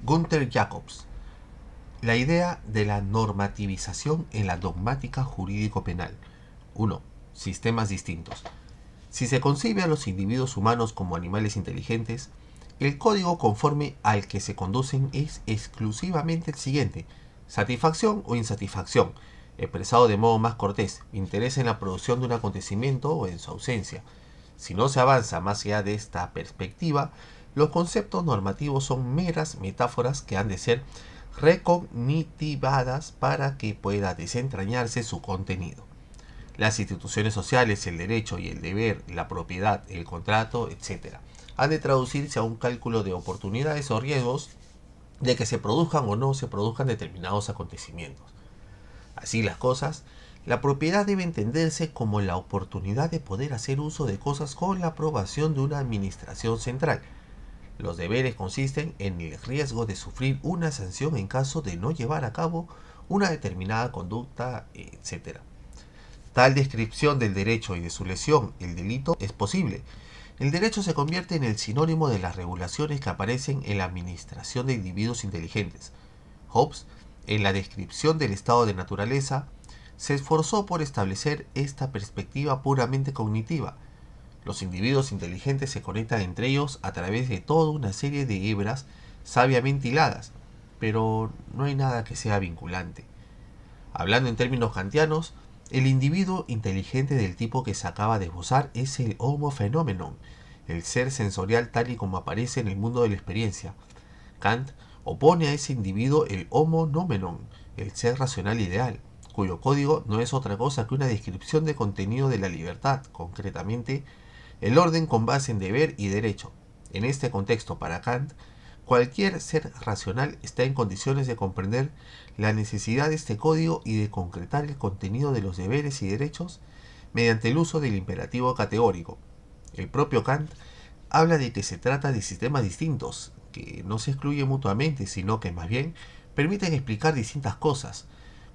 Gunther Jacobs. La idea de la normativización en la dogmática jurídico-penal. 1. Sistemas distintos. Si se concibe a los individuos humanos como animales inteligentes, el código conforme al que se conducen es exclusivamente el siguiente: satisfacción o insatisfacción, expresado de modo más cortés, interés en la producción de un acontecimiento o en su ausencia. Si no se avanza más allá de esta perspectiva, los conceptos normativos son meras metáforas que han de ser recognitivadas para que pueda desentrañarse su contenido. Las instituciones sociales, el derecho y el deber, la propiedad, el contrato, etc., han de traducirse a un cálculo de oportunidades o riesgos de que se produzcan o no se produzcan determinados acontecimientos. Así las cosas, la propiedad debe entenderse como la oportunidad de poder hacer uso de cosas con la aprobación de una administración central. Los deberes consisten en el riesgo de sufrir una sanción en caso de no llevar a cabo una determinada conducta, etc. Tal descripción del derecho y de su lesión, el delito, es posible. El derecho se convierte en el sinónimo de las regulaciones que aparecen en la administración de individuos inteligentes. Hobbes, en la descripción del estado de naturaleza, se esforzó por establecer esta perspectiva puramente cognitiva. Los individuos inteligentes se conectan entre ellos a través de toda una serie de hebras sabiamente hiladas, pero no hay nada que sea vinculante. Hablando en términos kantianos, el individuo inteligente del tipo que se acaba de esbozar es el homo phenomenon, el ser sensorial tal y como aparece en el mundo de la experiencia. Kant opone a ese individuo el homo noumenon, el ser racional ideal, cuyo código no es otra cosa que una descripción de contenido de la libertad, concretamente, el orden con base en deber y derecho. En este contexto, para Kant, cualquier ser racional está en condiciones de comprender la necesidad de este código y de concretar el contenido de los deberes y derechos mediante el uso del imperativo categórico. El propio Kant habla de que se trata de sistemas distintos, que no se excluyen mutuamente, sino que más bien permiten explicar distintas cosas.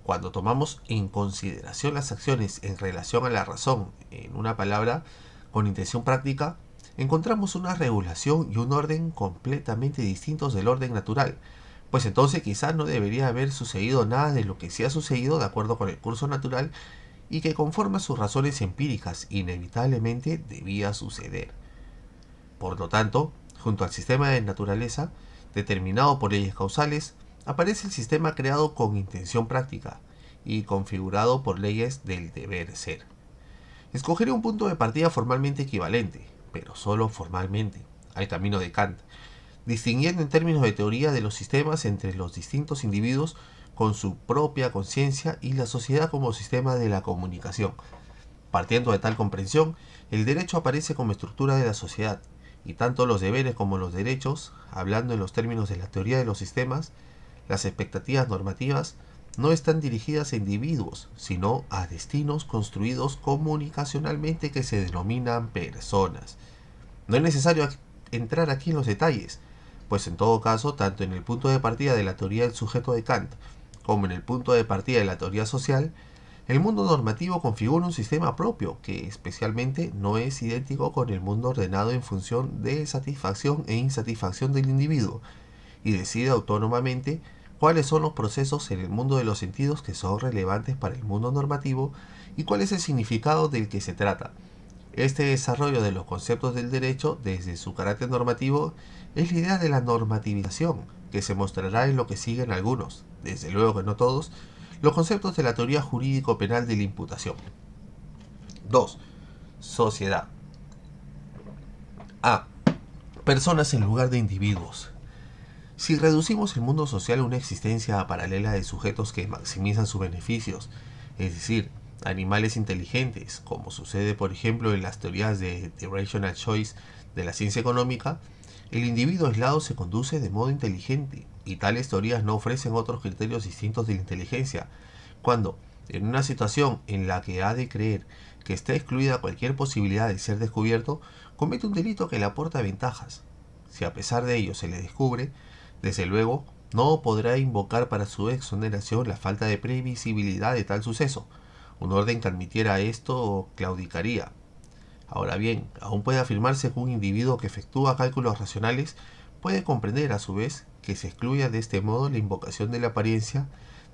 Cuando tomamos en consideración las acciones en relación a la razón, en una palabra, con intención práctica, encontramos una regulación y un orden completamente distintos del orden natural, pues entonces quizás no debería haber sucedido nada de lo que sí ha sucedido de acuerdo con el curso natural y que conforme a sus razones empíricas inevitablemente debía suceder. Por lo tanto, junto al sistema de naturaleza, determinado por leyes causales, aparece el sistema creado con intención práctica y configurado por leyes del deber ser. Escogeré un punto de partida formalmente equivalente, pero solo formalmente, al camino de Kant, distinguiendo en términos de teoría de los sistemas entre los distintos individuos con su propia conciencia y la sociedad como sistema de la comunicación. Partiendo de tal comprensión, el derecho aparece como estructura de la sociedad, y tanto los deberes como los derechos, hablando en los términos de la teoría de los sistemas, las expectativas normativas, no están dirigidas a individuos, sino a destinos construidos comunicacionalmente que se denominan personas. No es necesario entrar aquí en los detalles, pues en todo caso, tanto en el punto de partida de la teoría del sujeto de Kant, como en el punto de partida de la teoría social, el mundo normativo configura un sistema propio que especialmente no es idéntico con el mundo ordenado en función de satisfacción e insatisfacción del individuo, y decide autónomamente cuáles son los procesos en el mundo de los sentidos que son relevantes para el mundo normativo y cuál es el significado del que se trata. Este desarrollo de los conceptos del derecho desde su carácter normativo es la idea de la normativización, que se mostrará en lo que siguen algunos, desde luego que no todos, los conceptos de la teoría jurídico-penal de la imputación. 2. Sociedad. A. Personas en lugar de individuos. Si reducimos el mundo social a una existencia paralela de sujetos que maximizan sus beneficios, es decir, animales inteligentes, como sucede por ejemplo en las teorías de Rational Choice de la ciencia económica, el individuo aislado se conduce de modo inteligente, y tales teorías no ofrecen otros criterios distintos de la inteligencia, cuando, en una situación en la que ha de creer que está excluida cualquier posibilidad de ser descubierto, comete un delito que le aporta ventajas. Si a pesar de ello se le descubre, desde luego, no podrá invocar para su exoneración la falta de previsibilidad de tal suceso. Un orden que admitiera esto claudicaría. Ahora bien, aún puede afirmarse que un individuo que efectúa cálculos racionales puede comprender a su vez que se excluya de este modo la invocación de la apariencia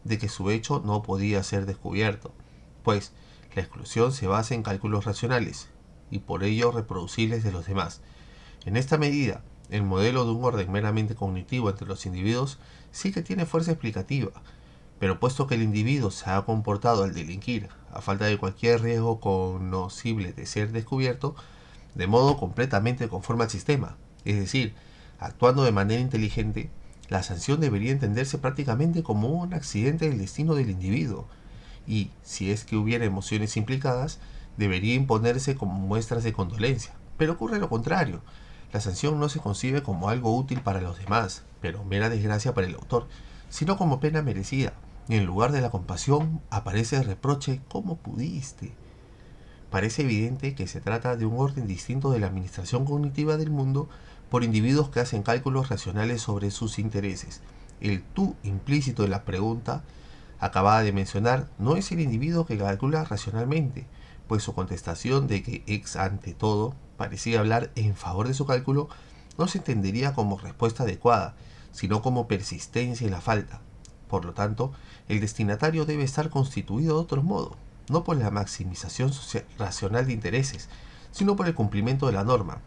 de que su hecho no podía ser descubierto, pues la exclusión se basa en cálculos racionales y por ello reproducibles de los demás. En esta medida, el modelo de un orden meramente cognitivo entre los individuos sí que tiene fuerza explicativa, pero puesto que el individuo se ha comportado al delinquir, a falta de cualquier riesgo conocible de ser descubierto, de modo completamente conforme al sistema, es decir, actuando de manera inteligente, la sanción debería entenderse prácticamente como un accidente del destino del individuo, y, si es que hubiera emociones implicadas, debería imponerse como muestras de condolencia. Pero ocurre lo contrario. La sanción no se concibe como algo útil para los demás, pero mera desgracia para el autor, sino como pena merecida, y en lugar de la compasión aparece el reproche: ¿cómo pudiste? Parece evidente que se trata de un orden distinto de la administración cognitiva del mundo por individuos que hacen cálculos racionales sobre sus intereses. El tú implícito de la pregunta acabada de mencionar no es el individuo que calcula racionalmente, pues su contestación de que ex ante todo parecía hablar en favor de su cálculo no se entendería como respuesta adecuada, sino como persistencia en la falta. Por lo tanto, el destinatario debe estar constituido de otro modo, no por la maximización racional de intereses, sino por el cumplimiento de la norma.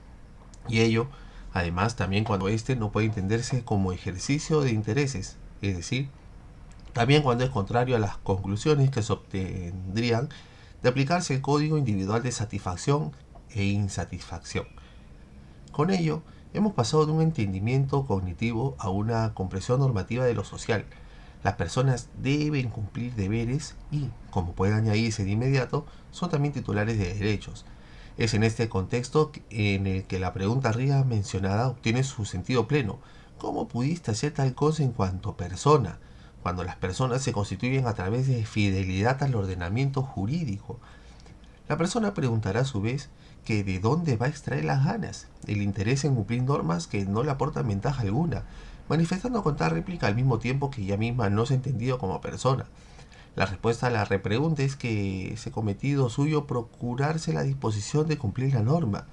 Y ello, además, también cuando éste no puede entenderse como ejercicio de intereses, es decir, también cuando es contrario a las conclusiones que se obtendrían de aplicarse el código individual de satisfacción e insatisfacción. Con ello, hemos pasado de un entendimiento cognitivo a una comprensión normativa de lo social. Las personas deben cumplir deberes y, como puede añadirse de inmediato, son también titulares de derechos. Es en este contexto en el que la pregunta arriba mencionada obtiene su sentido pleno. ¿Cómo pudiste hacer tal cosa en cuanto persona? Cuando las personas se constituyen a través de fidelidad al ordenamiento jurídico. La persona preguntará a su vez que de dónde va a extraer las ganas, el interés en cumplir normas que no le aportan ventaja alguna, manifestando con tal réplica al mismo tiempo que ella misma no se ha entendido como persona. La respuesta a la repregunta es que ese cometido suyo procurarse la disposición de cumplir la norma,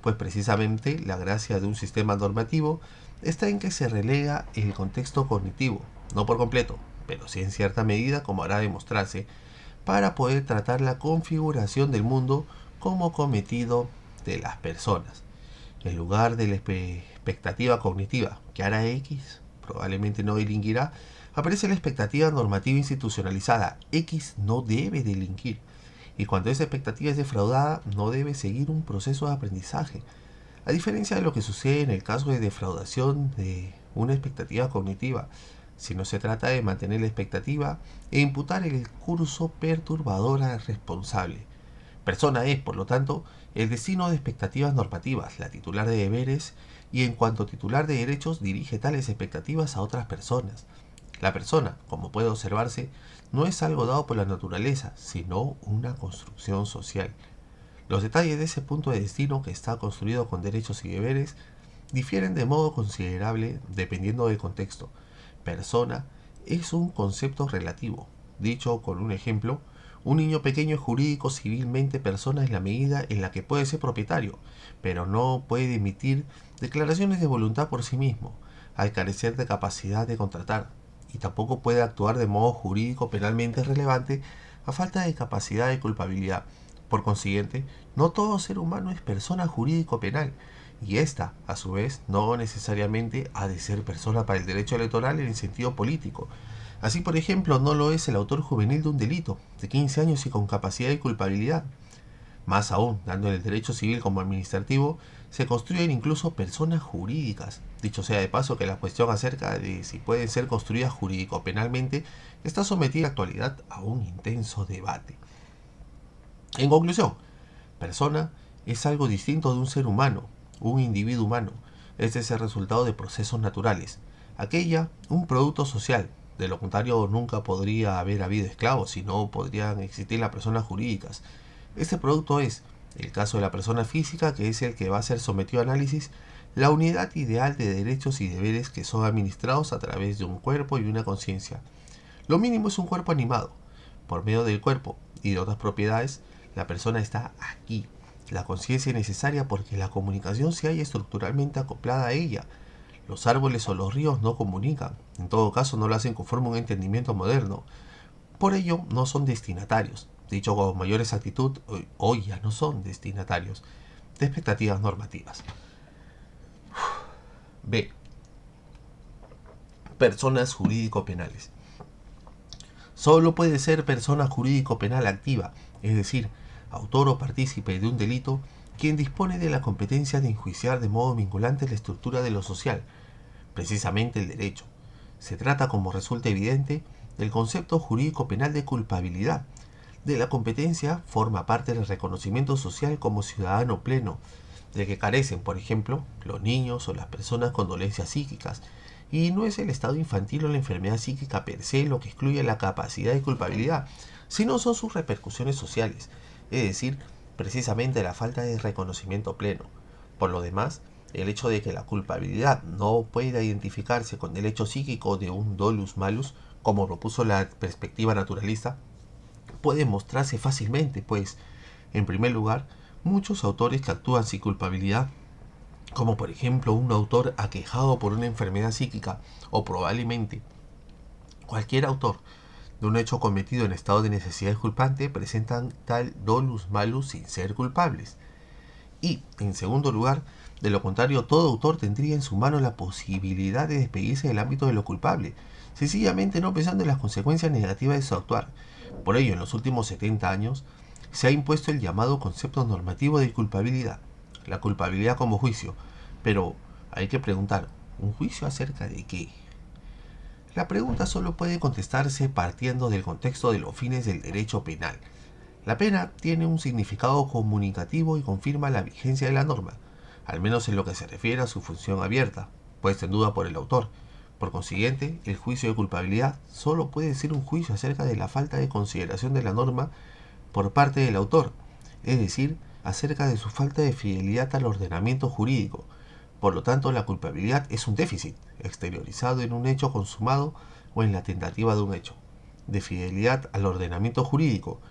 pues precisamente la gracia de un sistema normativo está en que se relega el contexto cognitivo, no por completo, pero sí en cierta medida, como hará demostrarse, para poder tratar la configuración del mundo como cometido de las personas. En lugar de la expectativa cognitiva que hará X, probablemente no delinquirá, aparece la expectativa normativa institucionalizada. X no debe delinquir. Y cuando esa expectativa es defraudada, no debe seguir un proceso de aprendizaje. A diferencia de lo que sucede en el caso de defraudación de una expectativa cognitiva, si no se trata de mantener la expectativa e imputar el curso perturbador al responsable. Persona es, por lo tanto, el destino de expectativas normativas, la titular de deberes, y en cuanto titular de derechos dirige tales expectativas a otras personas. La persona, como puede observarse, no es algo dado por la naturaleza, sino una construcción social. Los detalles de ese punto de destino que está construido con derechos y deberes difieren de modo considerable dependiendo del contexto. Persona es un concepto relativo. Dicho con un ejemplo, un niño pequeño es jurídico civilmente persona en la medida en la que puede ser propietario, pero no puede emitir declaraciones de voluntad por sí mismo, al carecer de capacidad de contratar, y tampoco puede actuar de modo jurídico penalmente relevante a falta de capacidad de culpabilidad. Por consiguiente, no todo ser humano es persona jurídico penal, y esta, a su vez, no necesariamente ha de ser persona para el derecho electoral en el sentido político. Así, por ejemplo, no lo es el autor juvenil de un delito, de 15 años y con capacidad de culpabilidad. Más aún, dando en el derecho civil como administrativo, se construyen incluso personas jurídicas. Dicho sea de paso que la cuestión acerca de si pueden ser construidas jurídico-penalmente está sometida en la actualidad a un intenso debate. En conclusión, persona es algo distinto de un ser humano, un individuo humano. Este es el resultado de procesos naturales. Aquella, un producto social. De lo contrario, nunca podría haber habido esclavos, si no podrían existir las personas jurídicas. Este producto es, el caso de la persona física, que es el que va a ser sometido a análisis, la unidad ideal de derechos y deberes que son administrados a través de un cuerpo y una conciencia. Lo mínimo es un cuerpo animado. Por medio del cuerpo y de otras propiedades, la persona está aquí. La conciencia es necesaria porque la comunicación se halla estructuralmente acoplada a ella. Los árboles o los ríos no comunican, en todo caso no lo hacen conforme a un entendimiento moderno. Por ello no son destinatarios. Dicho con mayor exactitud, hoy ya no son destinatarios de expectativas normativas. B. Personas jurídico-penales. Solo puede ser persona jurídico-penal activa, es decir, autor o partícipe de un delito, quien dispone de la competencia de enjuiciar de modo vinculante la estructura de lo social, precisamente el derecho. Se trata, como resulta evidente, del concepto jurídico-penal de culpabilidad. De la competencia forma parte el reconocimiento social como ciudadano pleno, de que carecen, por ejemplo, los niños o las personas con dolencias psíquicas, y no es el estado infantil o la enfermedad psíquica per se lo que excluye la capacidad de culpabilidad, sino son sus repercusiones sociales, es decir, precisamente la falta de reconocimiento pleno. Por lo demás, el hecho de que la culpabilidad no pueda identificarse con el hecho psíquico de un dolus malus, como propuso la perspectiva naturalista, puede mostrarse fácilmente, pues, en primer lugar, muchos autores que actúan sin culpabilidad, como por ejemplo un autor aquejado por una enfermedad psíquica, o probablemente cualquier autor de un hecho cometido en estado de necesidad culpante, presentan tal dolus malus sin ser culpables. Y, en segundo lugar, de lo contrario, todo autor tendría en su mano la posibilidad de despedirse del ámbito de lo culpable, sencillamente no pensando en las consecuencias negativas de su actuar. Por ello, en los últimos 70 años, se ha impuesto el llamado concepto normativo de culpabilidad, la culpabilidad como juicio. Pero hay que preguntar, ¿un juicio acerca de qué? La pregunta solo puede contestarse partiendo del contexto de los fines del derecho penal. La pena tiene un significado comunicativo y confirma la vigencia de la norma, al menos en lo que se refiere a su función abierta, puesta en duda por el autor. Por consiguiente, el juicio de culpabilidad solo puede ser un juicio acerca de la falta de consideración de la norma por parte del autor, es decir, acerca de su falta de fidelidad al ordenamiento jurídico. Por lo tanto, la culpabilidad es un déficit exteriorizado en un hecho consumado o en la tentativa de un hecho, de fidelidad al ordenamiento jurídico,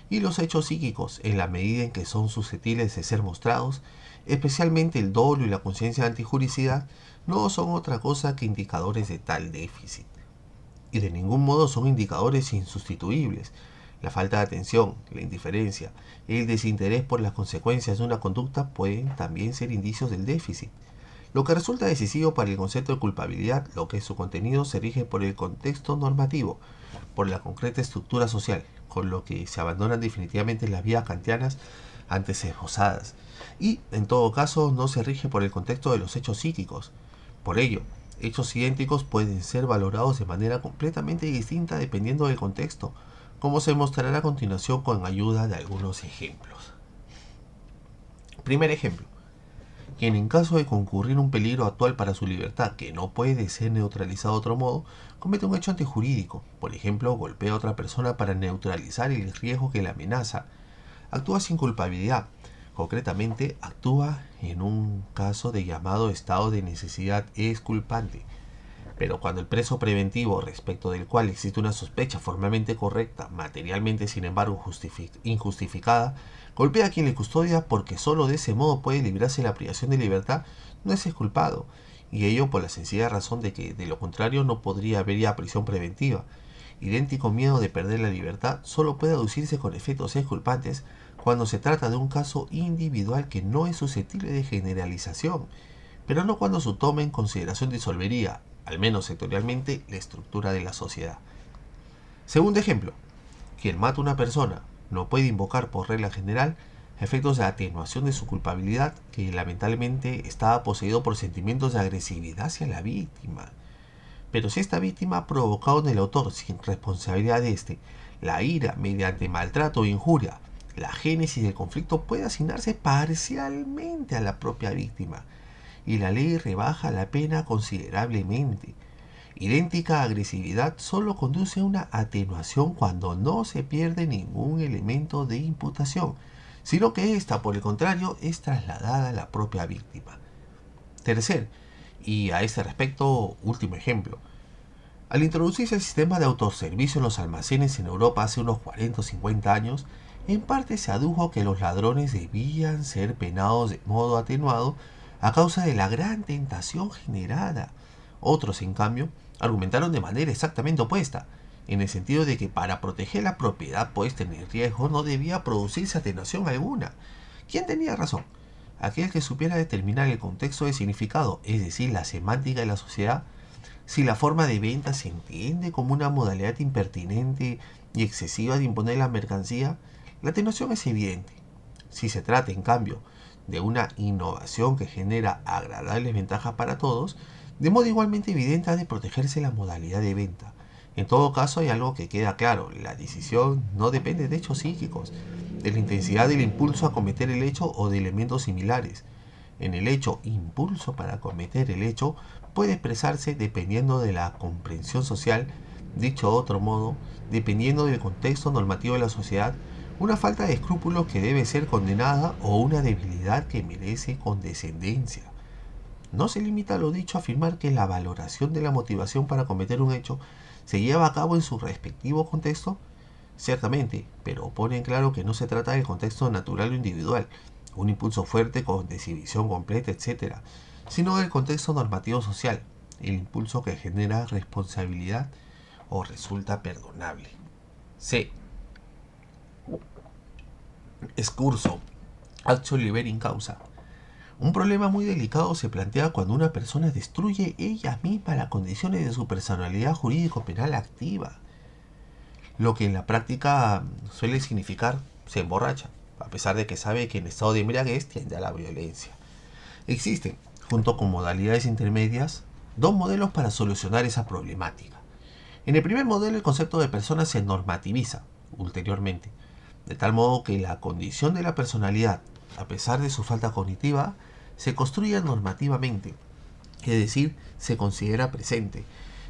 y los hechos psíquicos, en la medida en que son susceptibles de ser mostrados, especialmente el dolo y la conciencia de antijuricidad, no son otra cosa que indicadores de tal déficit. Y de ningún modo son indicadores insustituibles. La falta de atención, la indiferencia, el desinterés por las consecuencias de una conducta pueden también ser indicios del déficit. Lo que resulta decisivo para el concepto de culpabilidad, lo que es su contenido, se rige por el contexto normativo, por la concreta estructura social, con lo que se abandonan definitivamente las vías kantianas antes esbozadas, y, en todo caso, no se rige por el contexto de los hechos psíquicos. Por ello, hechos idénticos pueden ser valorados de manera completamente distinta dependiendo del contexto, como se mostrará a continuación con ayuda de algunos ejemplos. Primer ejemplo: quien en caso de concurrir un peligro actual para su libertad que no puede ser neutralizado de otro modo, comete un hecho antijurídico, por ejemplo, golpea a otra persona para neutralizar el riesgo que la amenaza. Actúa sin culpabilidad, concretamente actúa en un caso de llamado estado de necesidad exculpante. Pero cuando el preso preventivo, respecto del cual existe una sospecha formalmente correcta, materialmente sin embargo injustificada, golpea a quien le custodia porque sólo de ese modo puede librarse de la privación de libertad, no es exculpado, y ello por la sencilla razón de que, de lo contrario, no podría haber ya prisión preventiva. Idéntico miedo de perder la libertad solo puede aducirse con efectos exculpantes cuando se trata de un caso individual que no es susceptible de generalización, pero no cuando su toma en consideración disolvería, al menos sectorialmente, la estructura de la sociedad. Segundo ejemplo: quien mata a una persona no puede invocar por regla general efectos de atenuación de su culpabilidad, que lamentablemente estaba poseído por sentimientos de agresividad hacia la víctima. Pero si esta víctima ha provocado en el autor, sin responsabilidad de éste, la ira mediante maltrato o injuria, la génesis del conflicto puede asignarse parcialmente a la propia víctima, y la ley rebaja la pena considerablemente. Idéntica agresividad solo conduce a una atenuación cuando no se pierde ningún elemento de imputación, sino que ésta, por el contrario, es trasladada a la propia víctima. Tercer, y a este respecto, último ejemplo: al introducirse el sistema de autoservicio en los almacenes en Europa hace unos 40 o 50 años, en parte se adujo que los ladrones debían ser penados de modo atenuado a causa de la gran tentación generada. Otros, en cambio, argumentaron de manera exactamente opuesta, en el sentido de que para proteger la propiedad puesta en el riesgo no debía producirse atenuación alguna. ¿Quién tenía razón? Aquel que supiera determinar el contexto de significado, es decir, la semántica de la sociedad. Si la forma de venta se entiende como una modalidad impertinente y excesiva de imponer la mercancía, la atenuación es evidente. Si se trata, en cambio, de una innovación que genera agradables ventajas para todos, de modo igualmente evidente ha de protegerse la modalidad de venta. En todo caso, hay algo que queda claro: la decisión no depende de hechos psíquicos, de la intensidad del impulso a cometer el hecho o de elementos similares. En el hecho, impulso para cometer el hecho puede expresarse dependiendo de la comprensión social. Dicho de otro modo, dependiendo del contexto normativo de la sociedad, una falta de escrúpulos que debe ser condenada o una debilidad que merece condescendencia. No se limita lo dicho a afirmar que la valoración de la motivación para cometer un hecho se lleva a cabo en su respectivo contexto. Ciertamente, pero pone en claro que no se trata del contexto natural o individual, un impulso fuerte con desinhibición completa, etc., sino del contexto normativo social, el impulso que genera responsabilidad o resulta perdonable. C. Excurso. Actio liberi in causa. Un problema muy delicado se plantea cuando una persona destruye ella misma las condiciones de su personalidad jurídico-penal activa, lo que en la práctica suele significar se emborracha, a pesar de que sabe que en estado de embriaguez tiende a la violencia. Existen, junto con modalidades intermedias, dos modelos para solucionar esa problemática. En el primer modelo, el concepto de persona se normativiza ulteriormente, de tal modo que la condición de la personalidad, a pesar de su falta cognitiva, se construye normativamente, es decir, se considera presente.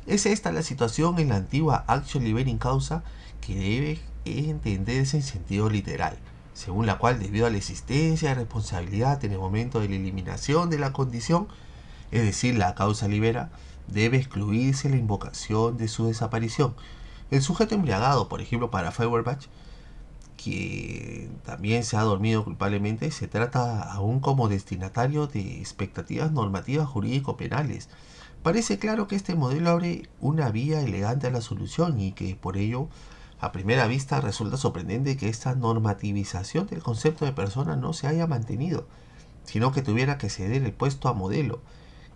Es esta la situación en la antigua actio liberi in causa, que debe entenderse en sentido literal, según la cual, debido a la existencia de responsabilidad en el momento de la eliminación de la condición, es decir, la causa libera, debe excluirse la invocación de su desaparición. El sujeto embriagado, por ejemplo, para Feuerbach, que también se ha dormido culpablemente, se trata aún como destinatario de expectativas normativas jurídico-penales. Parece claro que este modelo abre una vía elegante a la solución y que por ello, a primera vista, resulta sorprendente que esta normativización del concepto de persona no se haya mantenido, sino que tuviera que ceder el puesto a modelo,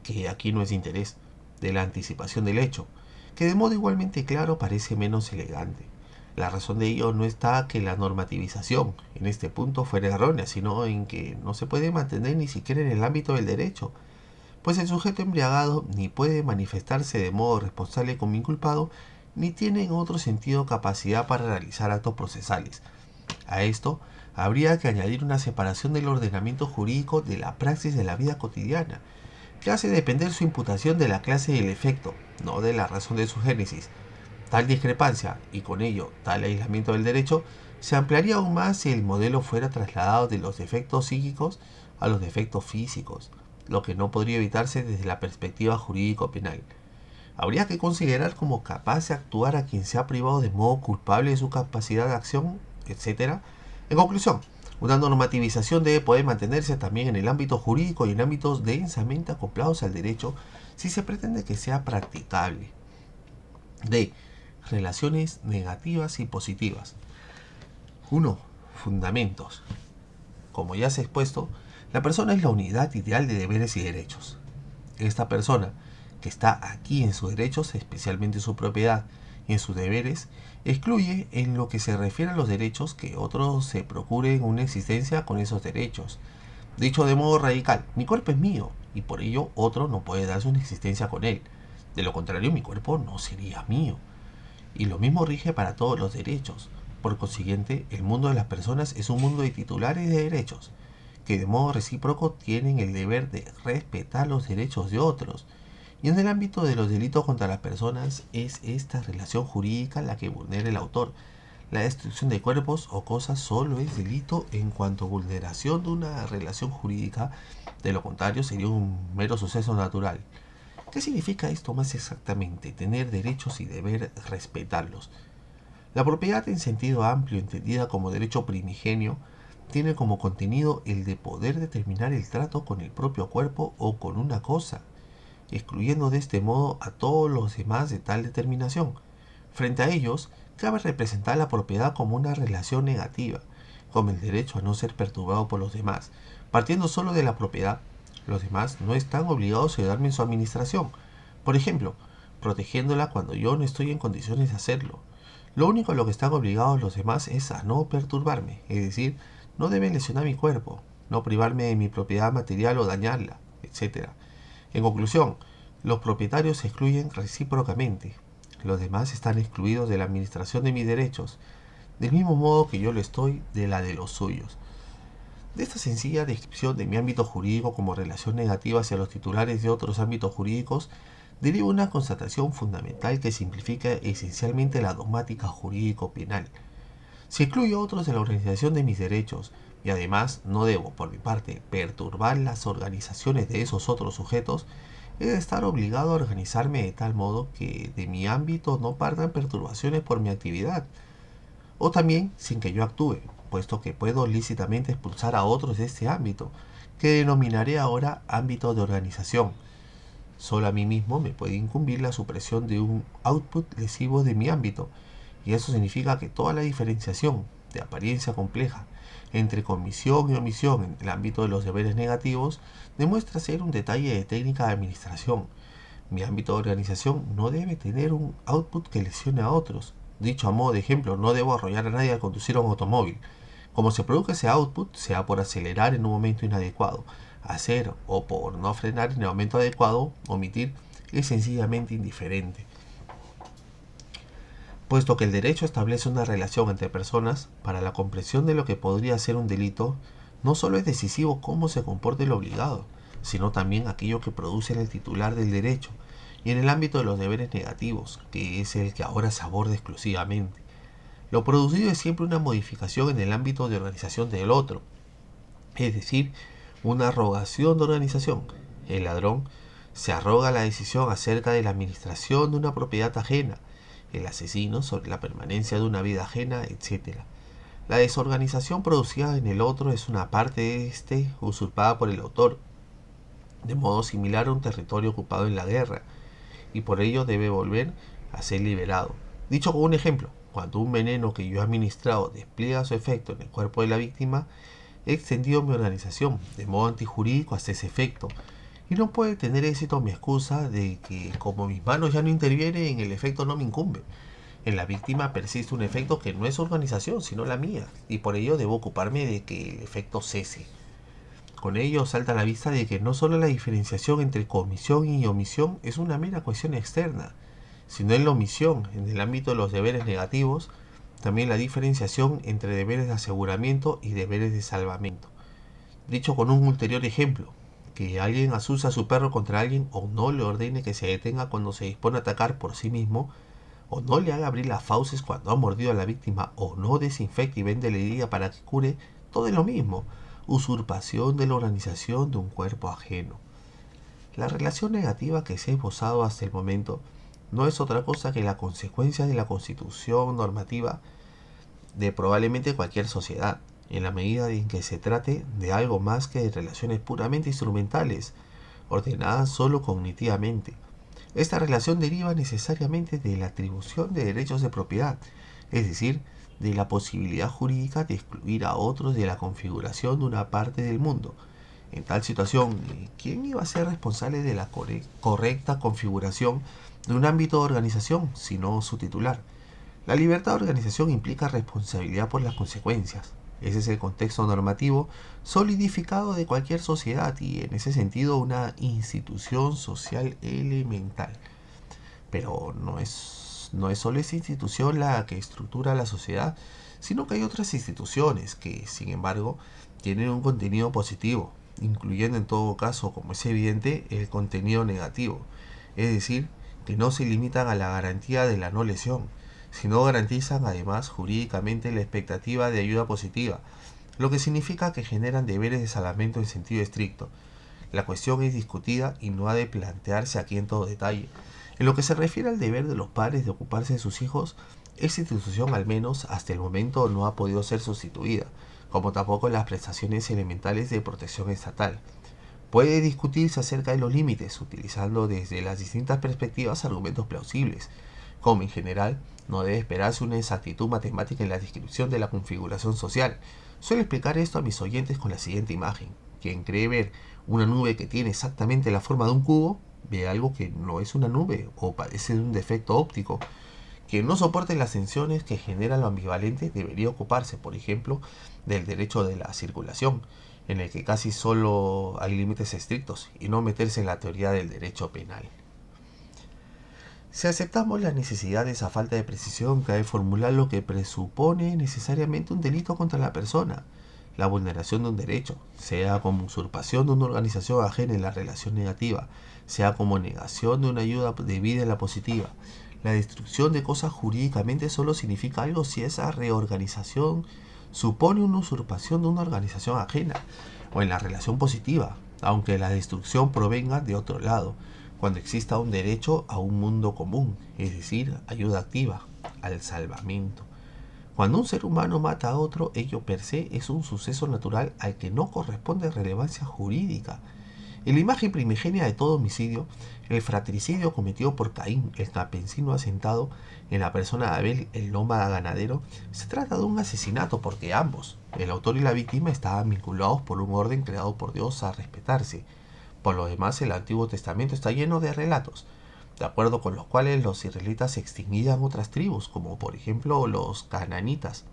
que aquí no es interés, de la anticipación del hecho, que de modo igualmente claro parece menos elegante. La razón de ello no está que la normativización en este punto fuera errónea, sino en que no se puede mantener ni siquiera en el ámbito del derecho, pues el sujeto embriagado ni puede manifestarse de modo responsable como inculpado, ni tiene en otro sentido capacidad para realizar actos procesales. A esto habría que añadir una separación del ordenamiento jurídico de la praxis de la vida cotidiana, que hace depender su imputación de la clase del efecto, no de la razón de su génesis. Tal discrepancia, y con ello tal aislamiento del derecho, se ampliaría aún más si el modelo fuera trasladado de los defectos psíquicos a los defectos físicos, lo que no podría evitarse desde la perspectiva jurídico-penal. Habría que considerar como capaz de actuar a quien se ha privado de modo culpable de su capacidad de acción, etc. En conclusión, una normativización debe poder mantenerse también en el ámbito jurídico y en ámbitos densamente acoplados al derecho si se pretende que sea practicable. D. Relaciones negativas y positivas. 1. Fundamentos. Como ya se ha expuesto, la persona es la unidad ideal de deberes y derechos. Esta persona, que está aquí en sus derechos, especialmente en su propiedad y en sus deberes, excluye en lo que se refiere a los derechos que otros se procuren una existencia con esos derechos. Dicho de modo radical, mi cuerpo es mío y por ello otro no puede darse una existencia con él. De lo contrario, mi cuerpo no sería mío. Y lo mismo rige para todos los derechos. Por consiguiente, el mundo de las personas es un mundo de titulares de derechos, que de modo recíproco tienen el deber de respetar los derechos de otros. Y en el ámbito de los delitos contra las personas es esta relación jurídica la que vulnera el autor. La destrucción de cuerpos o cosas solo es delito en cuanto a vulneración de una relación jurídica, de lo contrario sería un mero suceso natural. ¿Qué significa esto más exactamente? Tener derechos y deber respetarlos. La propiedad en sentido amplio, entendida como derecho primigenio, tiene como contenido el de poder determinar el trato con el propio cuerpo o con una cosa, excluyendo de este modo a todos los demás de tal determinación. Frente a ellos, cabe representar la propiedad como una relación negativa, como el derecho a no ser perturbado por los demás. Partiendo solo de la propiedad, los demás no están obligados a ayudarme en su administración, por ejemplo, protegiéndola cuando yo no estoy en condiciones de hacerlo. Lo único a lo que están obligados los demás es a no perturbarme, es decir, no deben lesionar mi cuerpo, no privarme de mi propiedad material o dañarla, etc. En conclusión, los propietarios se excluyen recíprocamente. Los demás están excluidos de la administración de mis derechos, del mismo modo que yo lo estoy de la de los suyos. De esta sencilla descripción de mi ámbito jurídico como relación negativa hacia los titulares de otros ámbitos jurídicos, deriva una constatación fundamental que simplifica esencialmente la dogmática jurídico-penal. Si excluyo a otros de la organización de mis derechos, y además no debo, por mi parte, perturbar las organizaciones de esos otros sujetos, he de estar obligado a organizarme de tal modo que de mi ámbito no partan perturbaciones por mi actividad, o también sin que yo actúe, puesto que puedo lícitamente expulsar a otros de este ámbito, que denominaré ahora ámbito de organización. Solo a mí mismo me puede incumbir la supresión de un output lesivo de mi ámbito, y eso significa que toda la diferenciación, de apariencia compleja, entre comisión y omisión en el ámbito de los deberes negativos, demuestra ser un detalle de técnica de administración. Mi ámbito de organización no debe tener un output que lesione a otros. Dicho a modo de ejemplo, no debo arrollar a nadie al conducir un automóvil. Como se produzca ese output, sea por acelerar en un momento inadecuado, hacer o por no frenar en el momento adecuado, omitir, es sencillamente indiferente. Puesto que el derecho establece una relación entre personas, para la comprensión de lo que podría ser un delito, no solo es decisivo cómo se comporta el obligado, sino también aquello que produce en el titular del derecho, y en el ámbito de los deberes negativos, que es el que ahora se aborda exclusivamente. Lo producido es siempre una modificación en el ámbito de organización del otro, es decir, una arrogación de organización. El ladrón se arroga la decisión acerca de la administración de una propiedad ajena, el asesino sobre la permanencia de una vida ajena, etc. La desorganización producida en el otro es una parte de este usurpada por el autor, de modo similar a un territorio ocupado en la guerra, y por ello debe volver a ser liberado. Dicho con un ejemplo, cuando un veneno que yo he administrado despliega su efecto en el cuerpo de la víctima, he extendido mi organización de modo antijurídico hasta ese efecto, y no puede tener éxito mi excusa de que como mis manos ya no intervienen, el efecto no me incumbe. En la víctima persiste un efecto que no es su organización, sino la mía, y por ello debo ocuparme de que el efecto cese. Con ello salta a la vista de que no solo la diferenciación entre comisión y omisión es una mera cuestión externa, sino en la omisión, en el ámbito de los deberes negativos, también la diferenciación entre deberes de aseguramiento y deberes de salvamento. Dicho con un ulterior ejemplo, que alguien asusa a su perro contra alguien o no le ordene que se detenga cuando se dispone a atacar por sí mismo, o no le haga abrir las fauces cuando ha mordido a la víctima, o no desinfecte y vende la herida para que cure, todo es lo mismo, usurpación de la organización de un cuerpo ajeno. La relación negativa que se ha esbozado hasta el momento no es otra cosa que la consecuencia de la constitución normativa de probablemente cualquier sociedad, en la medida en que se trate de algo más que de relaciones puramente instrumentales, ordenadas solo cognitivamente. Esta relación deriva necesariamente de la atribución de derechos de propiedad, es decir, de la posibilidad jurídica de excluir a otros de la configuración de una parte del mundo. En tal situación, ¿quién iba a ser responsable de la correcta configuración de un ámbito de organización, sino su titular? La libertad de organización implica responsabilidad por las consecuencias. Ese es el contexto normativo solidificado de cualquier sociedad y, en ese sentido, una institución social elemental. Pero no es solo esa institución la que estructura la sociedad, sino que hay otras instituciones que, sin embargo, tienen un contenido positivo, incluyendo en todo caso, como es evidente, el contenido negativo, es decir, que no se limitan a la garantía de la no lesión, sino garantizan además jurídicamente la expectativa de ayuda positiva, lo que significa que generan deberes de salvamento en sentido estricto. La cuestión es discutida y no ha de plantearse aquí en todo detalle. En lo que se refiere al deber de los padres de ocuparse de sus hijos, esta institución al menos hasta el momento no ha podido ser sustituida, como tampoco las prestaciones elementales de protección estatal. Puede discutirse acerca de los límites, utilizando desde las distintas perspectivas argumentos plausibles, como en general no debe esperarse una exactitud matemática en la descripción de la configuración social. Suelo explicar esto a mis oyentes con la siguiente imagen. Quien cree ver una nube que tiene exactamente la forma de un cubo, ve algo que no es una nube o padece de un defecto óptico. Quien no soporte las tensiones que genera lo ambivalente debería ocuparse, por ejemplo, del derecho de la circulación, en el que casi solo hay límites estrictos, y no meterse en la teoría del derecho penal. Si aceptamos la necesidad de esa falta de precisión, cabe formular lo que presupone necesariamente un delito contra la persona, la vulneración de un derecho, sea como usurpación de una organización ajena en la relación negativa, sea como negación de una ayuda debida en la positiva. La destrucción de cosas jurídicamente solo significa algo si esa reorganización supone una usurpación de una organización ajena, o en la relación positiva, aunque la destrucción provenga de otro lado, cuando exista un derecho a un mundo común, es decir, ayuda activa, al salvamento. Cuando un ser humano mata a otro, ello per se es un suceso natural al que no corresponde relevancia jurídica. En la imagen primigenia de todo homicidio, el fratricidio cometido por Caín, el campesino asentado, en la persona de Abel, el nómada ganadero, se trata de un asesinato porque ambos, el autor y la víctima, estaban vinculados por un orden creado por Dios a respetarse. Por lo demás, el Antiguo Testamento está lleno de relatos, de acuerdo con los cuales los israelitas extinguían otras tribus, como por ejemplo los cananitas.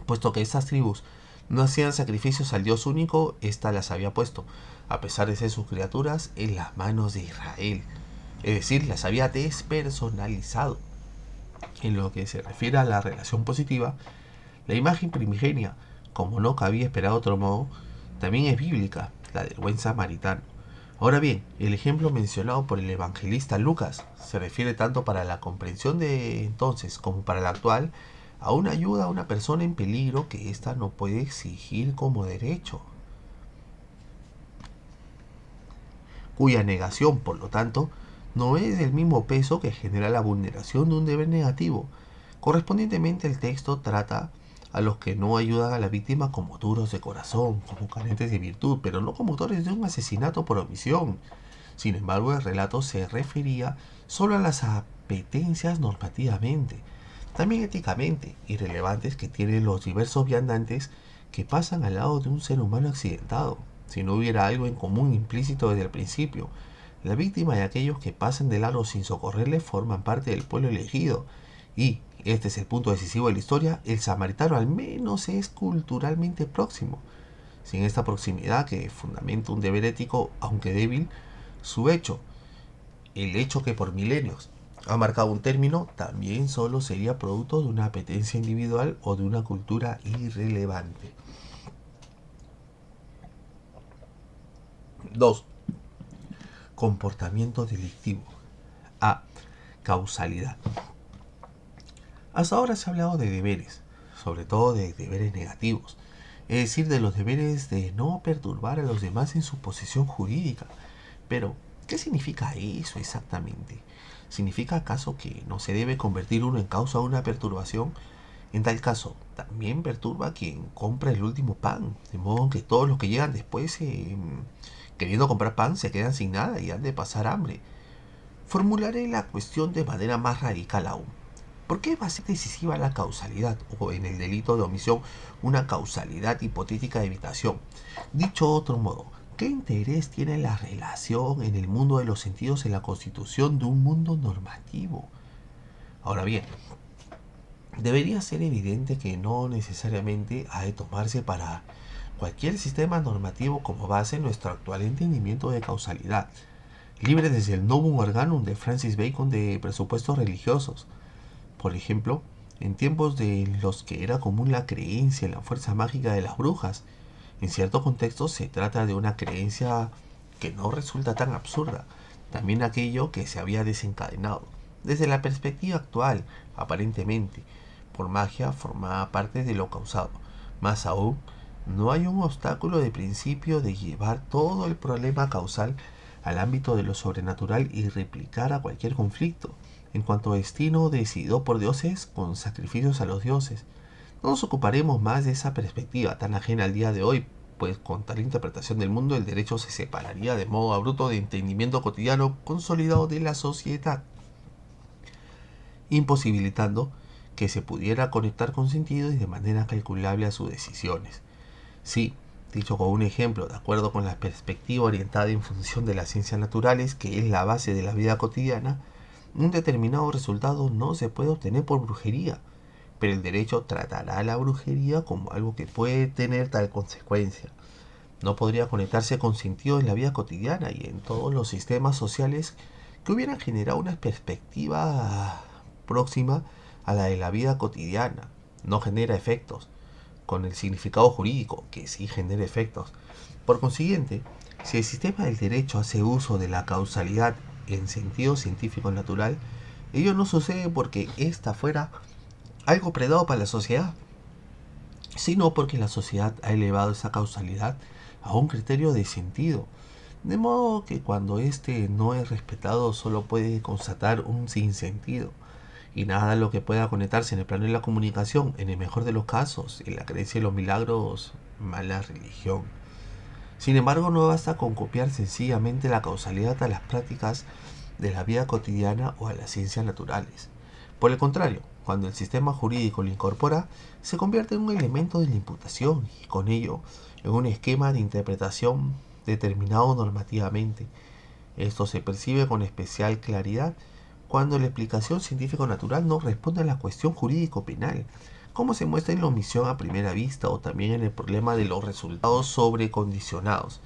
Puesto que estas tribus no hacían sacrificios al Dios único, ésta las había puesto, a pesar de ser sus criaturas, en las manos de Israel. Es decir, las había despersonalizado. En lo que se refiere a la relación positiva, la imagen primigenia, como no cabía esperar de otro modo, también es bíblica, la del buen samaritano. Ahora bien, el ejemplo mencionado por el evangelista Lucas se refiere tanto para la comprensión de entonces como para la actual a una ayuda a una persona en peligro que ésta no puede exigir como derecho, cuya negación, por lo tanto, no es del mismo peso que genera la vulneración de un deber negativo. Correspondientemente, el texto trata a los que no ayudan a la víctima como duros de corazón, como carentes de virtud, pero no como autores de un asesinato por omisión. Sin embargo, el relato se refería solo a las apetencias normativamente, también éticamente irrelevantes que tienen los diversos viandantes que pasan al lado de un ser humano accidentado. Si no hubiera algo en común implícito desde el principio, la víctima y aquellos que pasan de largo sin socorrerle forman parte del pueblo elegido. Y, este es el punto decisivo de la historia, el samaritano al menos es culturalmente próximo. Sin esta proximidad que fundamenta un deber ético, aunque débil, su hecho, el hecho que por milenios ha marcado un término, también solo sería producto de una apetencia individual o de una cultura irrelevante. 2. Comportamiento delictivo. A. Causalidad. Hasta ahora se ha hablado de deberes, sobre todo de deberes negativos, es decir, de los deberes de no perturbar a los demás en su posición jurídica. Pero, ¿qué significa eso exactamente? ¿Significa acaso que no se debe convertir uno en causa de una perturbación? En tal caso, también perturba a quien compra el último pan, de modo que todos los que llegan después queriendo comprar pan se quedan sin nada y han de pasar hambre. Formularé la cuestión de manera más radical aún. ¿Por qué va a ser decisiva la causalidad o en el delito de omisión una causalidad hipotética de evitación? Dicho de otro modo, ¿qué interés tiene la relación en el mundo de los sentidos en la constitución de un mundo normativo? Ahora bien, debería ser evidente que no necesariamente ha de tomarse para cualquier sistema normativo como base nuestro actual entendimiento de causalidad, libre desde el Novum Organum de Francis Bacon de presupuestos religiosos. Por ejemplo, en tiempos de los que era común la creencia en la fuerza mágica de las brujas, en ciertos contextos se trata de una creencia que no resulta tan absurda, también aquello que se había desencadenado. Desde la perspectiva actual, aparentemente, por magia formaba parte de lo causado. Más aún, no hay un obstáculo de principio de llevar todo el problema causal al ámbito de lo sobrenatural y replicar a cualquier conflicto, en cuanto a destino decidido por dioses con sacrificios a los dioses. No nos ocuparemos más de esa perspectiva tan ajena al día de hoy, pues con tal interpretación del mundo el derecho se separaría de modo abrupto de entendimiento cotidiano consolidado de la sociedad, imposibilitando que se pudiera conectar con sentido y de manera calculable a sus decisiones. Sí, dicho con un ejemplo, de acuerdo con la perspectiva orientada en función de las ciencias naturales, que es la base de la vida cotidiana, un determinado resultado no se puede obtener por brujería, pero el derecho tratará a la brujería como algo que puede tener tal consecuencia. No podría conectarse con sentido en la vida cotidiana y en todos los sistemas sociales que hubieran generado una perspectiva próxima a la de la vida cotidiana. No genera efectos, con el significado jurídico, que sí genera efectos. Por consiguiente, si el sistema del derecho hace uso de la causalidad en sentido científico natural, ello no sucede porque ésta fuera algo predado para la sociedad, sino porque la sociedad ha elevado esa causalidad a un criterio de sentido, de modo que cuando éste no es respetado solo puede constatar un sinsentido, y nada de lo que pueda conectarse en el plano de la comunicación, en el mejor de los casos, en la creencia de los milagros, mala religión. Sin embargo, no basta con copiar sencillamente la causalidad a las prácticas de la vida cotidiana o a las ciencias naturales. Por el contrario, cuando el sistema jurídico lo incorpora, se convierte en un elemento de la imputación y con ello en un esquema de interpretación determinado normativamente. Esto se percibe con especial claridad cuando la explicación científico-natural no responde a la cuestión jurídico-penal, como se muestra en la omisión a primera vista o también en el problema de los resultados sobrecondicionados.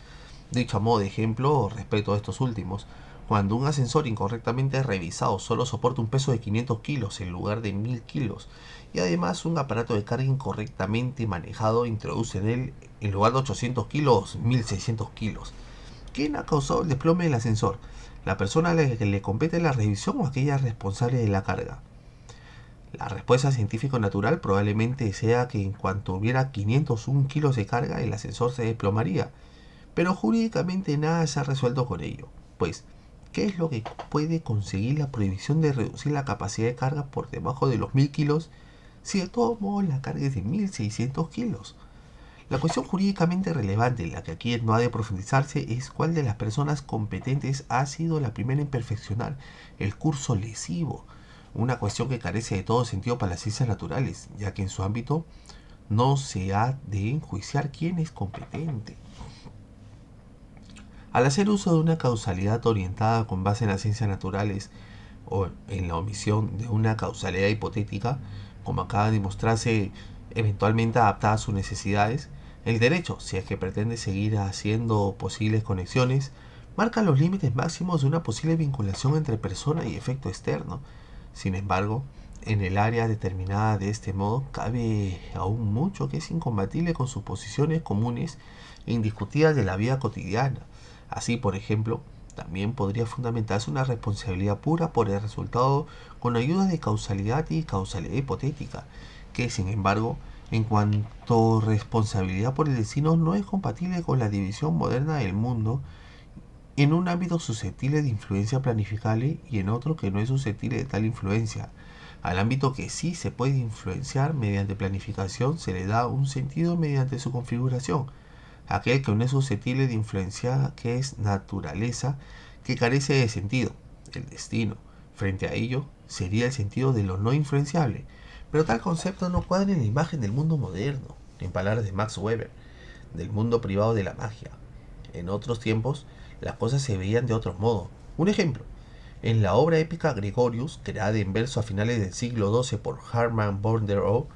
Dicho a modo de ejemplo, respecto a estos últimos, cuando un ascensor incorrectamente revisado solo soporta un peso de 500 kilos en lugar de 1000 kilos, y además un aparato de carga incorrectamente manejado introduce en él, en lugar de 800 kilos, 1600 kilos. ¿Quién ha causado el desplome del ascensor? ¿La persona a la que le compete la revisión o aquella responsable de la carga? La respuesta científico-natural probablemente sea que en cuanto hubiera 501 kilos de carga, el ascensor se desplomaría. Pero jurídicamente nada se ha resuelto con ello. Pues, ¿qué es lo que puede conseguir la prohibición de reducir la capacidad de carga por debajo de los 1000 kilos si de todos modos la carga es de 1600 kilos? La cuestión jurídicamente relevante en la que aquí no ha de profundizarse es cuál de las personas competentes ha sido la primera en perfeccionar el curso lesivo, una cuestión que carece de todo sentido para las ciencias naturales, ya que en su ámbito no se ha de enjuiciar quién es competente. Al hacer uso de una causalidad orientada con base en las ciencias naturales o en la omisión de una causalidad hipotética, como acaba de mostrarse eventualmente adaptada a sus necesidades, el derecho, si es que pretende seguir haciendo posibles conexiones, marca los límites máximos de una posible vinculación entre persona y efecto externo. Sin embargo, en el área determinada de este modo, cabe aún mucho que es incompatible con sus posiciones comunes e indiscutidas de la vida cotidiana. Así, por ejemplo, también podría fundamentarse una responsabilidad pura por el resultado con ayuda de causalidad y causalidad hipotética, que sin embargo, en cuanto responsabilidad por el destino no es compatible con la división moderna del mundo en un ámbito susceptible de influencia planificable y en otro que no es susceptible de tal influencia. Al ámbito que sí se puede influenciar mediante planificación se le da un sentido mediante su configuración. Aquel que no es susceptible de influencia, que es naturaleza, que carece de sentido, el destino. Frente a ello, sería el sentido de lo no influenciable. Pero tal concepto no cuadra en la imagen del mundo moderno, en palabras de Max Weber, del mundo privado de la magia. En otros tiempos, las cosas se veían de otro modo. Un ejemplo, en la obra épica Gregorius, creada en verso a finales del siglo XII por Hermann von der Rohe,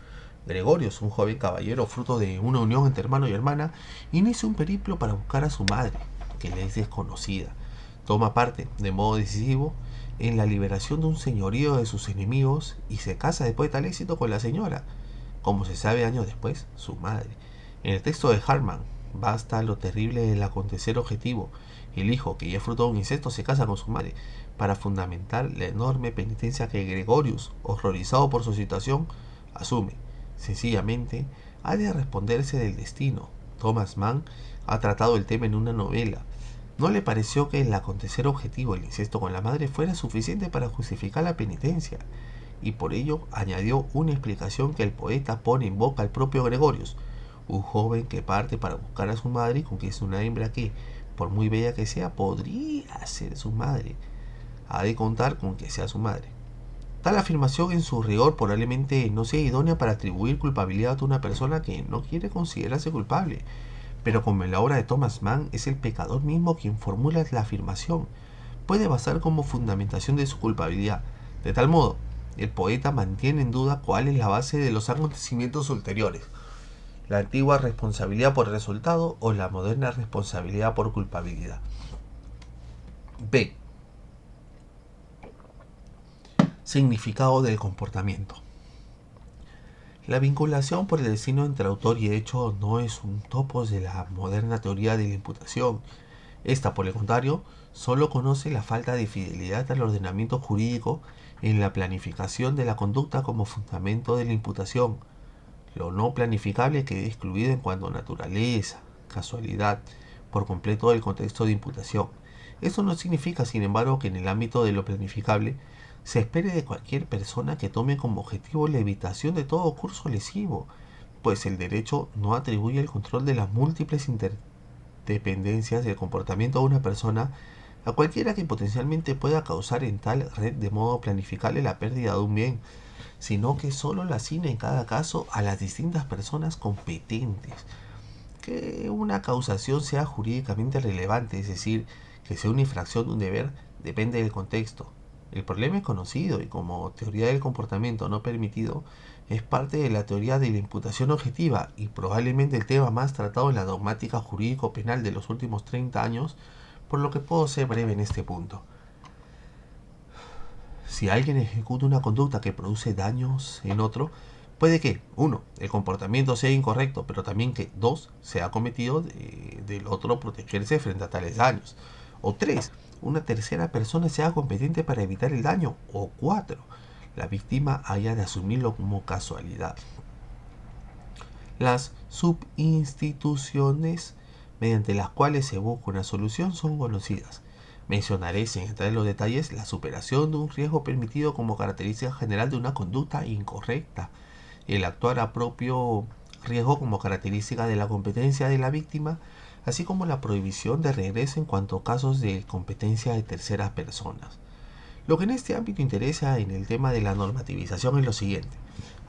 Gregorius, un joven caballero fruto de una unión entre hermano y hermana, inicia un periplo para buscar a su madre, que le es desconocida. Toma parte, de modo decisivo, en la liberación de un señorío de sus enemigos y se casa después de tal éxito con la señora, como se sabe años después, su madre. En el texto de Hartmann, basta lo terrible del acontecer objetivo. El hijo, que ya es fruto de un incesto, se casa con su madre, para fundamentar la enorme penitencia que Gregorius, horrorizado por su situación, asume. Sencillamente, ha de responderse del destino. Thomas Mann ha tratado el tema en una novela. ¿No le pareció que el acontecer objetivo, el incesto con la madre, fuera suficiente para justificar la penitencia? y por ello añadió una explicación que el poeta pone en boca al propio Gregorius: un joven que parte para buscar a su madre y con que es una hembra que, por muy bella que sea, podría ser su madre. Ha de contar con que sea su madre. Tal afirmación en su rigor probablemente no sea idónea para atribuir culpabilidad a una persona que no quiere considerarse culpable, pero como en la obra de Thomas Mann es el pecador mismo quien formula la afirmación, puede basar como fundamentación de su culpabilidad. De tal modo, el poeta mantiene en duda cuál es la base de los acontecimientos ulteriores: la antigua responsabilidad por resultado o la moderna responsabilidad por culpabilidad. B. Significado del comportamiento. La vinculación por el destino entre autor y hecho no es un topos de la moderna teoría de la imputación. Esta, por el contrario, solo conoce la falta de fidelidad al ordenamiento jurídico en la planificación de la conducta como fundamento de la imputación. Lo no planificable queda excluido en cuanto a naturaleza, casualidad, por completo del contexto de imputación. Esto no significa, sin embargo, que en el ámbito de lo planificable se espere de cualquier persona que tome como objetivo la evitación de todo curso lesivo, pues el derecho no atribuye el control de las múltiples interdependencias del comportamiento de una persona a cualquiera que potencialmente pueda causar en tal red de modo planificable la pérdida de un bien, sino que solo la asigna en cada caso a las distintas personas competentes. Que una causación sea jurídicamente relevante, es decir, que sea una infracción de un deber, depende del contexto. El problema es conocido y, como teoría del comportamiento no permitido, es parte de la teoría de la imputación objetiva y probablemente el tema más tratado en la dogmática jurídico-penal de los últimos 30 años, por lo que puedo ser breve en este punto. Si alguien ejecuta una conducta que produce daños en otro, puede que, 1, el comportamiento sea incorrecto, pero también que, 2, sea cometido del otro protegerse frente a tales daños. O 3, una tercera persona sea competente para evitar el daño. O 4, la víctima haya de asumirlo como casualidad. Las subinstituciones mediante las cuales se busca una solución son conocidas. Mencionaré, sin entrar en los detalles, la superación de un riesgo permitido como característica general de una conducta incorrecta, el actuar a propio riesgo como característica de la competencia de la víctima, así como la prohibición de regreso en cuanto a casos de competencia de terceras personas. Lo que en este ámbito interesa en el tema de la normativización es lo siguiente: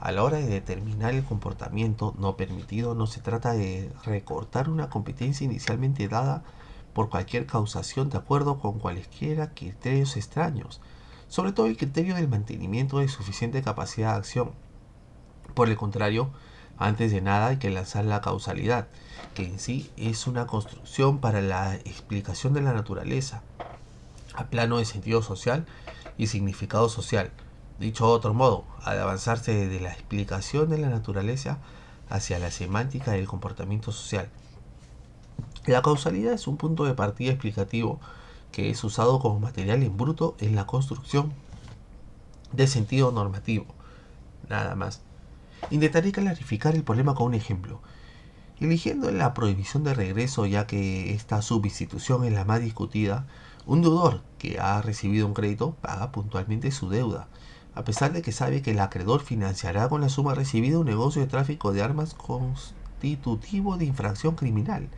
a la hora de determinar el comportamiento no permitido, no se trata de recortar una competencia inicialmente dada por cualquier causación de acuerdo con cualesquiera criterios extraños, sobre todo el criterio del mantenimiento de suficiente capacidad de acción. Por el contrario, antes de nada hay que lanzar la causalidad, que en sí es una construcción para la explicación de la naturaleza, a plano de sentido social y significado social. Dicho de otro modo, ha de avanzarse de la explicación de la naturaleza hacia la semántica del comportamiento social. La causalidad es un punto de partida explicativo que es usado como material en bruto en la construcción de sentido normativo. Nada más. Intentaré clarificar el problema con un ejemplo, eligiendo la prohibición de regreso, ya que esta subinstitución es la más discutida. Un deudor que ha recibido un crédito paga puntualmente su deuda, a pesar de que sabe que el acreedor financiará con la suma recibida un negocio de tráfico de armas constitutivo de infracción criminal.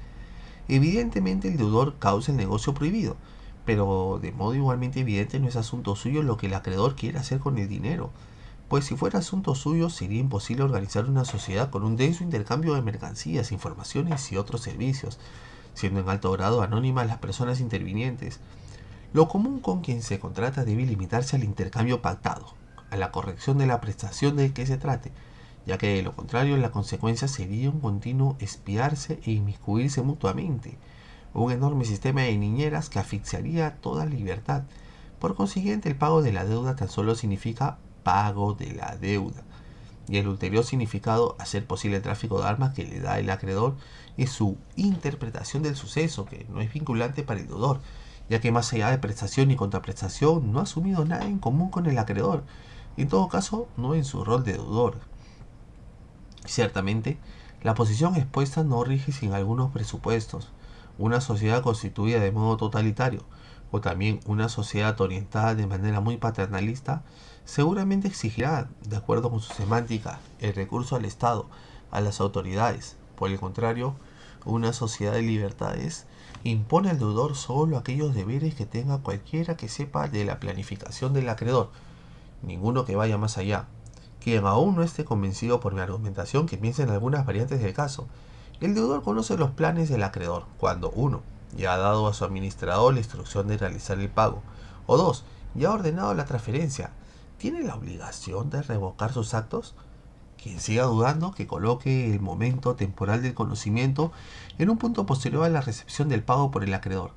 Evidentemente el deudor causa el negocio prohibido, pero de modo igualmente evidente no es asunto suyo lo que el acreedor quiere hacer con el dinero, pues si fuera asunto suyo sería imposible organizar una sociedad con un denso intercambio de mercancías, informaciones y otros servicios, siendo en alto grado anónimas las personas intervinientes. Lo común con quien se contrata debe limitarse al intercambio pactado, a la corrección de la prestación de que se trate, ya que de lo contrario la consecuencia sería un continuo espiarse e inmiscuirse mutuamente, un enorme sistema de niñeras que asfixiaría toda libertad. Por consiguiente, el pago de la deuda tan solo significa pago de la deuda, y el ulterior significado, hacer posible el tráfico de armas que le da el acreedor, es su interpretación del suceso, que no es vinculante para el deudor, ya que más allá de prestación y contraprestación no ha asumido nada en común con el acreedor, en todo caso no en su rol de deudor. Ciertamente, la posición expuesta no rige sin algunos presupuestos. Una sociedad constituida de modo totalitario o también una sociedad orientada de manera muy paternalista, seguramente exigirá, de acuerdo con su semántica, el recurso al Estado, a las autoridades. Por el contrario, una sociedad de libertades impone al deudor solo aquellos deberes que tenga cualquiera que sepa de la planificación del acreedor, ninguno que vaya más allá. Quien aún no esté convencido por mi argumentación, que piense en algunas variantes del caso. El deudor conoce los planes del acreedor cuando 1. Ya ha dado a su administrador la instrucción de realizar el pago, o 2. Ya ha ordenado la transferencia. ¿Tiene la obligación de revocar sus actos? Quien siga dudando, que coloque el momento temporal del conocimiento en un punto posterior a la recepción del pago por el acreedor.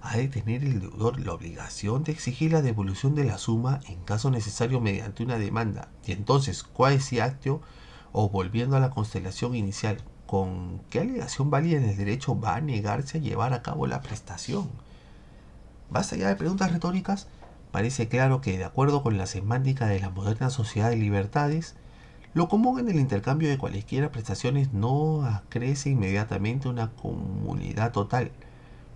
Ha de tener el deudor la obligación de exigir la devolución de la suma en caso necesario mediante una demanda. Y entonces, quasi actio, o volviendo a la constelación inicial, ¿con qué alegación válida en el derecho va a negarse a llevar a cabo la prestación? Más allá de preguntas retóricas, parece claro que, de acuerdo con la semántica de la moderna sociedad de libertades, lo común en el intercambio de cualesquiera prestaciones no acrece inmediatamente una comunidad total.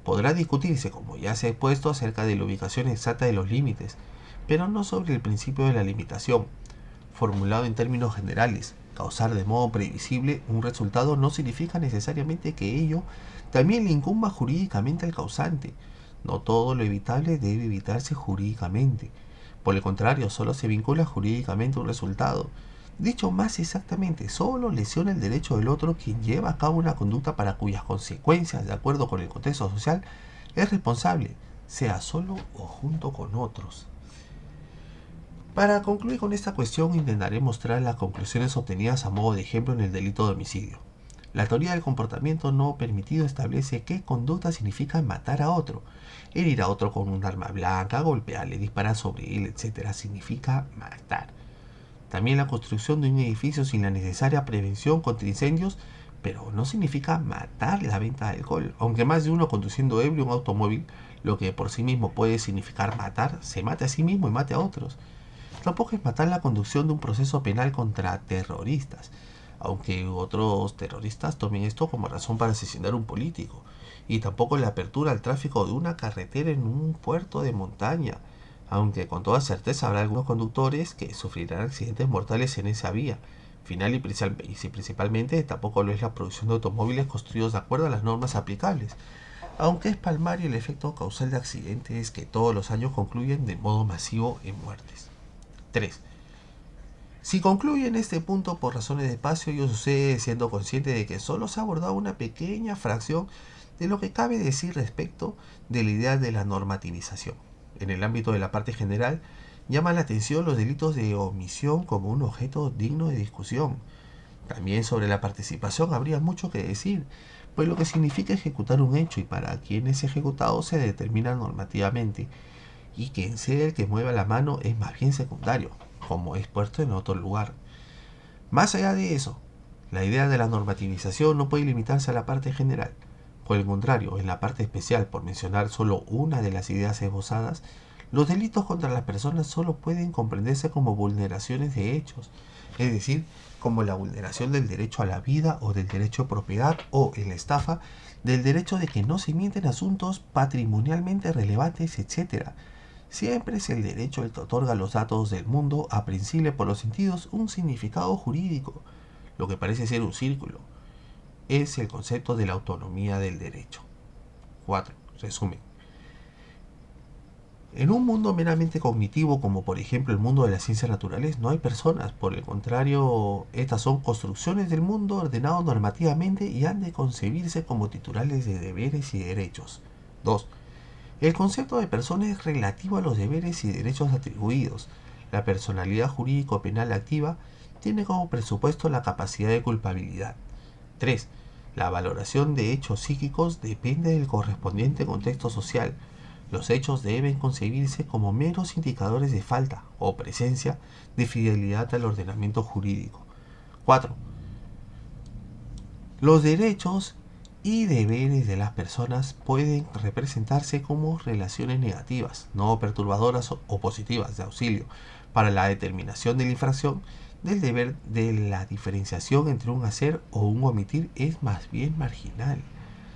Podrá discutirse, como ya se ha expuesto, acerca de la ubicación exacta de los límites, pero no sobre el principio de la limitación. Formulado en términos generales, causar de modo previsible un resultado no significa necesariamente que ello también le incumba jurídicamente al causante. No todo lo evitable debe evitarse jurídicamente. Por el contrario, solo se vincula jurídicamente un resultado. Dicho más exactamente, solo lesiona el derecho del otro quien lleva a cabo una conducta para cuyas consecuencias, de acuerdo con el contexto social, es responsable, sea solo o junto con otros. Para concluir con esta cuestión, intentaré mostrar las conclusiones obtenidas a modo de ejemplo en el delito de homicidio. La teoría del comportamiento no permitido establece qué conducta significa matar a otro. Herir a otro con un arma blanca, golpearle, disparar sobre él, etc. significa matar. También la construcción de un edificio sin la necesaria prevención contra incendios, pero no significa matar la venta de alcohol. Aunque más de uno conduciendo ebrio un automóvil, lo que por sí mismo puede significar matar, se mate a sí mismo y mate a otros. Tampoco es matar la conducción de un proceso penal contra terroristas, aunque otros terroristas tomen esto como razón para asesinar a un político. Y tampoco la apertura al tráfico de una carretera en un puerto de montaña, aunque con toda certeza habrá algunos conductores que sufrirán accidentes mortales en esa vía. Final y principalmente tampoco lo es la producción de automóviles construidos de acuerdo a las normas aplicables, aunque es palmario el efecto causal de accidentes que todos los años concluyen de modo masivo en muertes. 3. Si concluye en este punto por razones de espacio, ello sucede siendo consciente de que solo se ha abordado una pequeña fracción de lo que cabe decir respecto de la idea de la normativización. En el ámbito de la parte general, llama la atención los delitos de omisión como un objeto digno de discusión. También sobre la participación habría mucho que decir, pues lo que significa ejecutar un hecho y para quién es ejecutado se determina normativamente, y quien sea el que mueva la mano es más bien secundario, como es puesto en otro lugar. Más allá de eso, la idea de la normativización no puede limitarse a la parte general. Por el contrario, en la parte especial, por mencionar solo una de las ideas esbozadas, los delitos contra las personas solo pueden comprenderse como vulneraciones de hechos, es decir, como la vulneración del derecho a la vida o del derecho a propiedad o, en la estafa, del derecho de que no se mienten asuntos patrimonialmente relevantes, etc. Siempre es el derecho el que otorga a los datos del mundo aprensible por los sentidos un significado jurídico, lo que parece ser un círculo. Es el concepto de la autonomía del derecho. 4. Resumen. En un mundo meramente cognitivo, como por ejemplo el mundo de las ciencias naturales, no hay personas. Por el contrario, estas son construcciones del mundo ordenado normativamente y han de concebirse como titulares de deberes y derechos. 2. El concepto de persona es relativo a los deberes y derechos atribuidos. La personalidad jurídico-penal activa tiene como presupuesto la capacidad de culpabilidad. 3. La valoración de hechos psíquicos depende del correspondiente contexto social. Los hechos deben concebirse como meros indicadores de falta o presencia de fidelidad al ordenamiento jurídico. 4. Los derechos y deberes de las personas pueden representarse como relaciones negativas, no perturbadoras o positivas de auxilio para la determinación de la infracción del deber. De la diferenciación entre un hacer o un omitir es más bien marginal.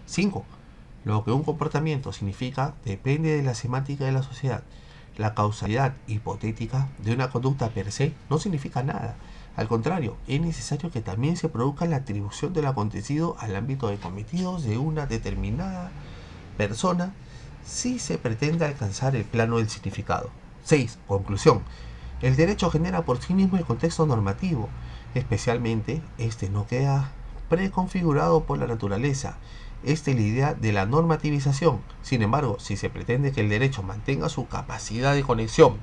5. Lo que un comportamiento significa depende de la semántica de la sociedad. La causalidad hipotética de una conducta per se no significa nada. Al contrario, es necesario que también se produzca la atribución del acontecido al ámbito de cometidos de una determinada persona si se pretende alcanzar el plano del significado. 6. Conclusión. El derecho genera por sí mismo el contexto normativo, especialmente este no queda preconfigurado por la naturaleza. Esta es la idea de la normativización. Sin embargo, si se pretende que el derecho mantenga su capacidad de conexión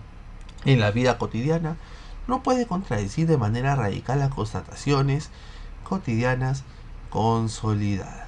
en la vida cotidiana, no puede contradecir de manera radical las constataciones cotidianas consolidadas.